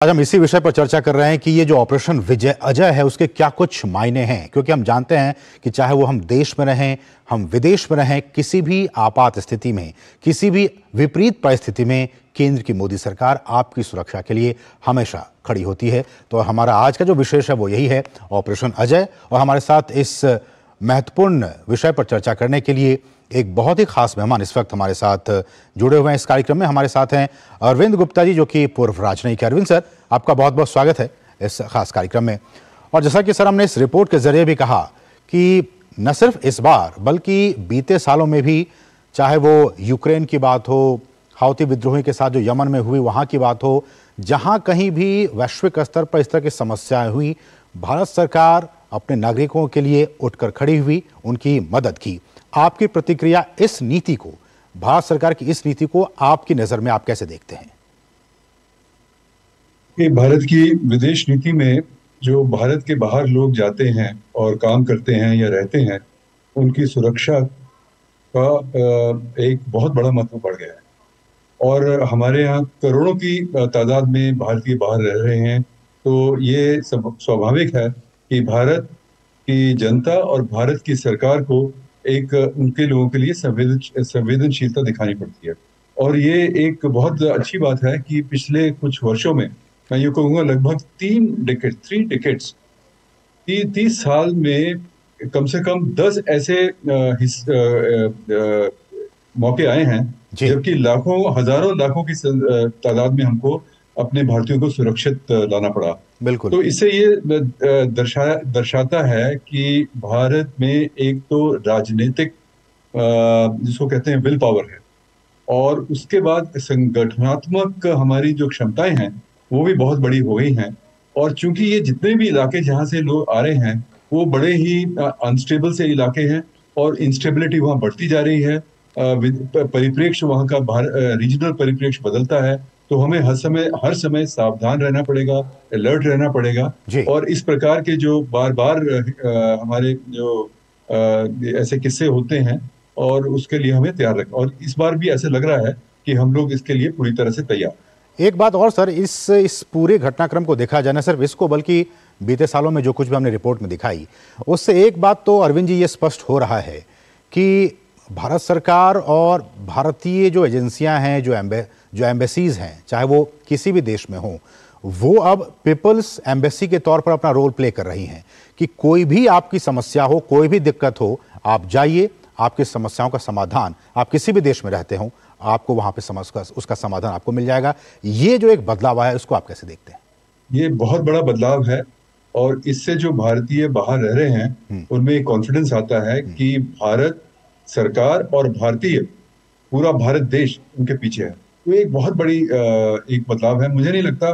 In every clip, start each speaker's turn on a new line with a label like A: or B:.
A: आज हम इसी विषय पर चर्चा कर रहे हैं कि ये जो ऑपरेशन विजय अजय है उसके क्या कुछ मायने हैं, क्योंकि हम जानते हैं कि चाहे वो हम देश में रहें, हम विदेश में रहें, किसी भी आपात स्थिति में, किसी भी विपरीत परिस्थिति में केंद्र की मोदी सरकार आपकी सुरक्षा के लिए हमेशा खड़ी होती है। तो हमारा आज का जो विशेष है वो यही है, ऑपरेशन अजय। और हमारे साथ इस महत्वपूर्ण विषय पर चर्चा करने के लिए एक बहुत ही खास मेहमान इस वक्त हमारे साथ जुड़े हुए हैं। इस कार्यक्रम में हमारे साथ हैं अरविंद गुप्ता जी, जो कि पूर्व राजनयिक। अरविंद सर, आपका बहुत बहुत स्वागत है इस खास कार्यक्रम में। और जैसा कि सर हमने इस रिपोर्ट के जरिए भी कहा कि न सिर्फ इस बार बल्कि बीते सालों में भी, चाहे वो यूक्रेन की बात हो, हाउती विद्रोही के साथ जो यमन में हुई वहां की बात हो, जहां कहीं भी वैश्विक स्तर पर इस तरह की समस्याएं हुई, भारत सरकार अपने नागरिकों के लिए उठकर खड़ी हुई, उनकी मदद की। आपकी प्रतिक्रिया इस नीति को, भारत सरकार की इस नीति को आपकी नजर में आप कैसे देखते हैं?
B: कि भारत की विदेश नीति में जो भारत के बाहर लोग जाते हैं और काम करते हैं या रहते हैं, उनकी सुरक्षा का एक बहुत बड़ा महत्व बढ़ गया है। और हमारे यहाँ करोड़ों की तादाद में भारतीय बाहर रह रहे हैं, तो ये स्वाभाविक है कि भारत की जनता और भारत की सरकार को एक उनके लोगों के लिए संवेदनशीलता दिखानी पड़ती है। और ये एक बहुत अच्छी बात है कि पिछले कुछ वर्षों में, मैं ये कहूँगा लगभग 30 साल में कम से कम 10 ऐसे मौके आए हैं जबकि हजारों लाखों की तादाद में हमको अपने भारतीयों को सुरक्षित लाना पड़ा।
A: बिल्कुल।
B: तो इससे ये दर्शाता है कि भारत में एक तो राजनीतिक जिसको कहते हैं विल पावर है, और उसके बाद संगठनात्मक हमारी जो क्षमताएं हैं वो भी बहुत बड़ी हो गई हैं। और चूंकि ये जितने भी इलाके जहां से लोग आ रहे हैं वो बड़े ही अनस्टेबल से इलाके हैं और इंस्टेबिलिटी वहां बढ़ती जा रही है, परिप्रेक्ष्य वहां का रीजनल परिप्रेक्ष्य बदलता है, तो हमें हर समय सावधान रहना पड़ेगा, अलर्ट रहना पड़ेगा। और इस प्रकार के जो बार बार हमारे जो ऐसे किस्से होते हैं, और उसके लिए हमें तैयार रखना। और इस बार भी ऐसे लग रहा है कि हम लोग इसके लिए पूरी तरह से तैयार।
A: एक बात और सर, इस पूरे घटनाक्रम को देखा जाए, न सिर्फ इसको बल्कि बीते सालों में जो कुछ भी हमने रिपोर्ट में दिखाई, उससे एक बात तो अरविंद जी ये स्पष्ट हो रहा है कि भारत सरकार और भारतीय जो एजेंसियां हैं, जो एम्बेसीज हैं, चाहे वो किसी भी देश में हो, वो अब पीपल्स एम्बेसी के तौर पर अपना रोल प्ले कर रही हैं कि कोई भी आपकी समस्या हो, कोई भी दिक्कत हो, आप जाइए, आपकी समस्याओं का समाधान, आप किसी भी देश में रहते हो, आपको वहां पे उसका समाधान आपको मिल जाएगा। ये जो एक बदलाव आया, उसको आप कैसे देखते हैं?
B: ये बहुत बड़ा बदलाव है, और इससे जो भारतीय बाहर रह रहे हैं उनमें एक कॉन्फिडेंस आता है कि भारत सरकार और पूरा भारत देश उनके पीछे है। तो एक बहुत बड़ी एक बदलाव है। मुझे नहीं लगता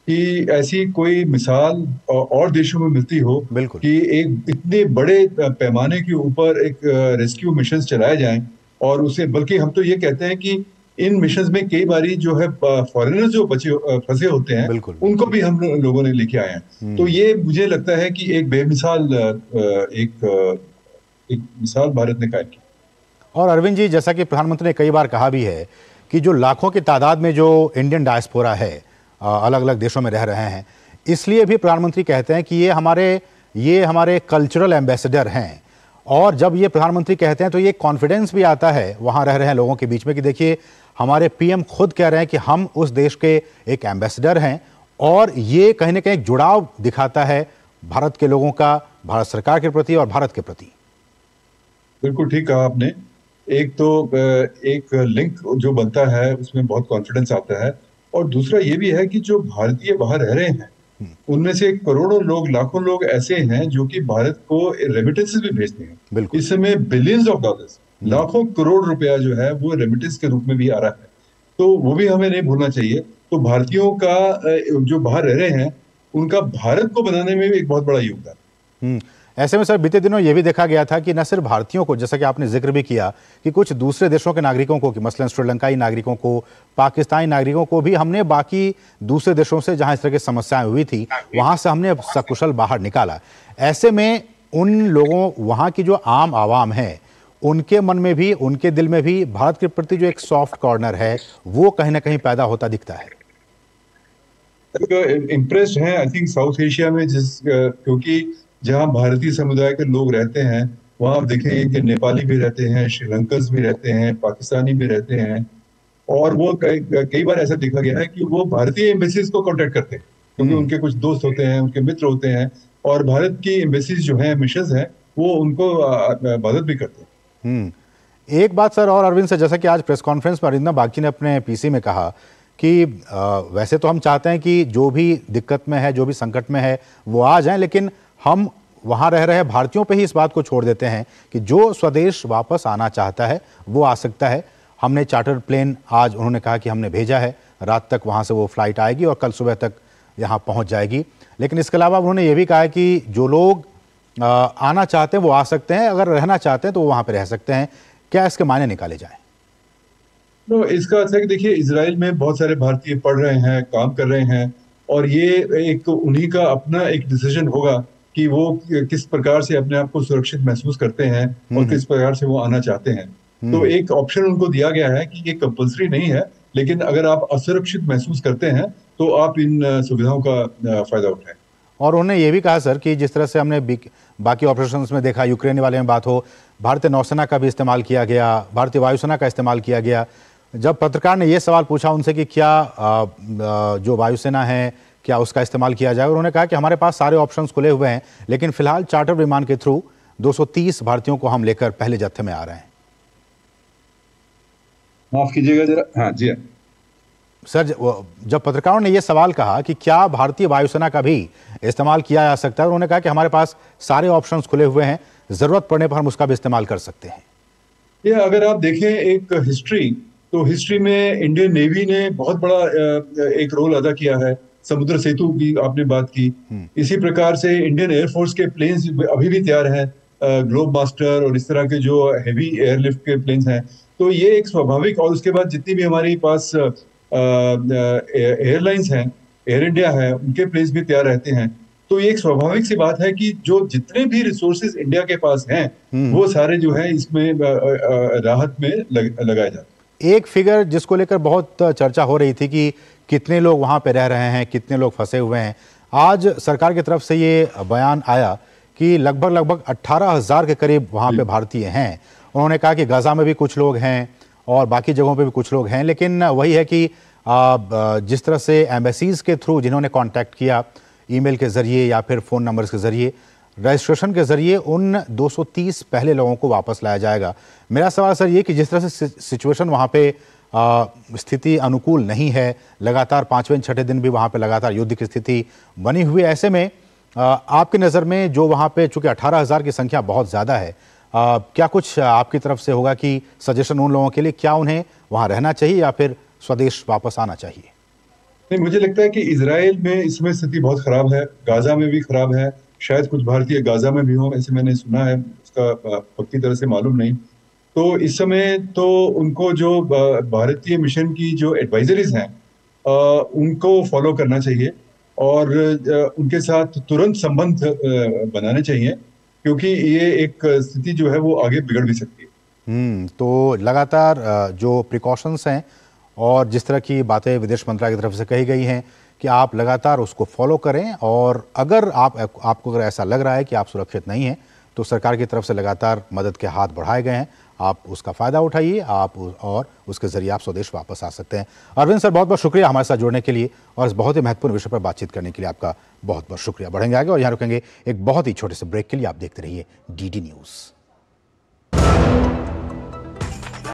B: कि ऐसी कोई मिसाल और देशों में मिलती हो कि एक इतने बड़े पैमाने के ऊपर एक रेस्क्यू मिशन चलाए जाएं, और उसे बल्कि हम तो ये कहते हैं कि इन मिशंस में कई बारी जो है फॉरेनर्स जो फंसे होते हैं उनको भी हम लोगों ने लेके आए हैं। तो ये मुझे लगता है कि एक बेमिसाल एक मिसाल भारत ने कायम की।
A: और अरविंद जी, जैसा कि प्रधानमंत्री ने कई बार कहा भी है कि जो लाखों की तादाद में जो इंडियन डायस्पोरा है, अलग अलग देशों में रह रहे हैं, इसलिए भी प्रधानमंत्री कहते हैं कि ये हमारे कल्चरल एम्बेसडर हैं। और जब ये प्रधानमंत्री कहते हैं तो ये कॉन्फिडेंस भी आता है वहां रह रहे हैं लोगों के बीच में कि देखिए, हमारे पीएम खुद कह रहे हैं कि हम उस देश के एक एम्बेसडर हैं। और ये कहीं ना कहीं जुड़ाव दिखाता है भारत के लोगों का भारत सरकार के प्रति और भारत के प्रति।
B: बिल्कुल ठीक कहा आपने। एक तो एक लिंक जो बनता है उसमें बहुत कॉन्फिडेंस आता है, और दूसरा ये भी है कि जो भारतीय बाहर रह रहे हैं उनमें से करोड़ों लोग, लाखों लोग ऐसे हैं जो कि भारत को रेमिटेंसेस भी भेजते हैं। इस समय बिलियंस ऑफ डॉलर्स, लाखों करोड़ रुपया जो है वो रेमिटेंस के रूप में भी आ रहा है, तो वो भी हमें नहीं भूलना चाहिए। तो भारतीयों का जो बाहर रह रहे हैं उनका भारत को बनाने में भी एक बहुत बड़ा योगदान।
A: ऐसे में सर, बीते दिनों यह भी देखा गया था कि न सिर्फ भारतीयों को, जैसा कि आपने जिक्र भी किया कि कुछ दूसरे देशों के नागरिकों को, कि मसलन श्रीलंकाई नागरिकों को, पाकिस्तानी नागरिकों को भी हमने बाकी दूसरे देशों से जहां इस तरह की समस्याएं हुई थी वहां से हमने सकुशल बाहर निकाला। ऐसे में उन लोगों, वहां की जो आम आवाम है, उनके मन में भी, उनके दिल में भी भारत के प्रति जो एक सॉफ्ट कॉर्नर है वो कहीं ना कहीं पैदा होता दिखता है।
B: इम्प्रेस्ड हैं आई थिंक साउथ एशिया में, क्योंकि जहाँ भारतीय समुदाय के लोग रहते हैं वहाँ आप देखेंगे कि नेपाली भी रहते हैं, श्रीलंकन्स भी रहते हैं, पाकिस्तानी भी रहते हैं। और वो कई बार ऐसा देखा गया है कि वो भारतीय एम्बेसीज को कांटेक्ट करते हैं, क्योंकि उनके कुछ दोस्त होते हैं, उनके मित्र होते हैं, और भारत की एम्बेसीज जो है, मिशंस हैं, वो उनको मदद भी करते हैं।
A: एक बात सर और अरविंद से, जैसा कि आज प्रेस कॉन्फ्रेंस में अरिंदम बागची ने अपने पीसी में कहा कि वैसे तो हम चाहते हैं कि जो भी दिक्कत में है, जो भी संकट में है, वो आ जाएं, लेकिन हम वहाँ रह रहे भारतीयों पे ही इस बात को छोड़ देते हैं कि जो स्वदेश वापस आना चाहता है वो आ सकता है। हमने चार्टर प्लेन आज उन्होंने कहा कि हमने भेजा है, रात तक वहाँ से वो फ्लाइट आएगी और कल सुबह तक यहाँ पहुँच जाएगी। लेकिन इसके अलावा उन्होंने ये भी कहा है कि जो लोग आना चाहते हैं वो आ सकते हैं, अगर रहना चाहते हैं तो वो वहाँ पर रह सकते हैं। क्या इसके मायने निकाले जाएं?
B: तो इसका अर्थ है कि देखिए, इजराइल में बहुत सारे भारतीय पढ़ रहे हैं, काम कर रहे हैं, और ये एक उन्हीं का अपना एक डिसीजन होगा कि वो किस प्रकार से अपने आप को सुरक्षित महसूस करते हैं और किस प्रकार से वो आना चाहते हैं। तो एक ऑप्शन उनको दिया गया है कि ये कंपल्सरी नहीं है, लेकिन अगर आप असुरक्षित महसूस करते हैं तो आप इन सुविधाओं का फायदा उठाएं।
A: और उन्होंने ये भी कहा सर कि जिस तरह से हमने बाकी ऑपरेशंस में देखा, यूक्रेन वाले में बात हो, भारतीय नौसेना का भी इस्तेमाल किया गया, भारतीय वायुसेना का इस्तेमाल किया गया। जब पत्रकार ने ये सवाल पूछा उनसे कि क्या जो वायुसेना है क्या उसका इस्तेमाल किया जाए, उन्होंने कहा कि हमारे पास सारे ऑप्शंस खुले हुए हैं, लेकिन फिलहाल चार्टर विमान के थ्रू 230 भारतीयों को हम लेकर पहले जत्थे में आ रहे हैं।
B: माफ कीजिएगा जरा। हाँ जी
A: सर, जब पत्रकारों ने यह सवाल कहा कि क्या भारतीय वायुसेना का भी इस्तेमाल किया जा सकता है, उन्होंने कहा कि हमारे पास सारे ऑप्शंस खुले हुए हैं, जरूरत पड़ने पर हम उसका भी इस्तेमाल कर सकते हैं।
B: ये अगर आप देखें एक हिस्ट्री, तो हिस्ट्री में इंडियन नेवी ने बहुत बड़ा एक रोल अदा किया है। समुद्र सेतु की आपने बात की, इसी प्रकार से इंडियन एयरफोर्स के प्लेन्स अभी भी तैयार हैं, ग्लोब मास्टर और इस तरह के जो हैवी एयरलिफ्ट के प्लेन्स हैं। तो ये एक स्वाभाविक, और उसके बाद जितनी भी हमारे पास एयरलाइंस हैं, एयर इंडिया है, उनके प्लेन्स भी तैयार रहते हैं। तो ये एक स्वाभाविक सी बात है कि जो जितने भी रिसोर्सेज इंडिया के पास हैं वो सारे जो है इसमें राहत में लगाए जाते हैं।
A: एक फिगर जिसको लेकर बहुत चर्चा हो रही थी कि कितने लोग वहां पे रह रहे हैं, कितने लोग फंसे हुए हैं, आज सरकार की तरफ से ये बयान आया कि लगभग 18,000 के करीब वहां पे भारतीय हैं। उन्होंने कहा कि गाजा में भी कुछ लोग हैं और बाकी जगहों पे भी कुछ लोग हैं, लेकिन वही है कि जिस तरह से एम्बेसीज के थ्रू जिन्होंने कॉन्टैक्ट किया, ईमेल के जरिए या फिर फ़ोन नंबर्स के जरिए, रजिस्ट्रेशन के जरिए उन 230 पहले लोगों को वापस लाया जाएगा। मेरा सवाल सर ये कि जिस तरह से सिचुएशन वहाँ पे स्थिति अनुकूल नहीं है, लगातार 5वें 6ठे दिन भी वहाँ पे लगातार युद्ध की स्थिति बनी हुई है, ऐसे में आपकी नज़र में जो वहाँ पे चूँकि 18,000 की संख्या बहुत ज़्यादा है, क्या कुछ आपकी तरफ से होगा कि सजेशन उन लोगों के लिए, क्या उन्हें वहाँ रहना चाहिए या फिर स्वदेश वापस आना चाहिए?
B: नहीं, मुझे लगता है कि इजराइल में इस समय स्थिति बहुत खराब है, गाजा में भी खराब है, शायद कुछ भारतीय गाजा में भी हों, ऐसे मैंने सुना है, उसका पक्की तरह से मालूम नहीं। तो इस समय तो उनको जो भारतीय मिशन की जो एडवाइजरीज हैं उनको फॉलो करना चाहिए और उनके साथ तुरंत संबंध बनाने चाहिए, क्योंकि ये एक स्थिति जो है वो आगे बिगड़ भी सकती है।
A: तो लगातार जो प्रिकॉशंस हैं और जिस तरह की बातें विदेश मंत्रालय की तरफ से कही गई हैं कि आप लगातार उसको फॉलो करें, और अगर आपको अगर ऐसा लग रहा है कि आप सुरक्षित नहीं हैं तो सरकार की तरफ से लगातार मदद के हाथ बढ़ाए गए हैं, आप उसका फ़ायदा उठाइए, आप और उसके ज़रिए आप स्वदेश वापस आ सकते हैं। अरविंद सर, बहुत बहुत शुक्रिया हमारे साथ जुड़ने के लिए और इस बहुत ही महत्वपूर्ण विषय पर बातचीत करने के लिए आपका बहुत बहुत शुक्रिया। बढ़ेंगे आगे और यहाँ रुकेंगे एक बहुत ही छोटे से ब्रेक के लिए। आप देखते रहिए DD न्यूज़।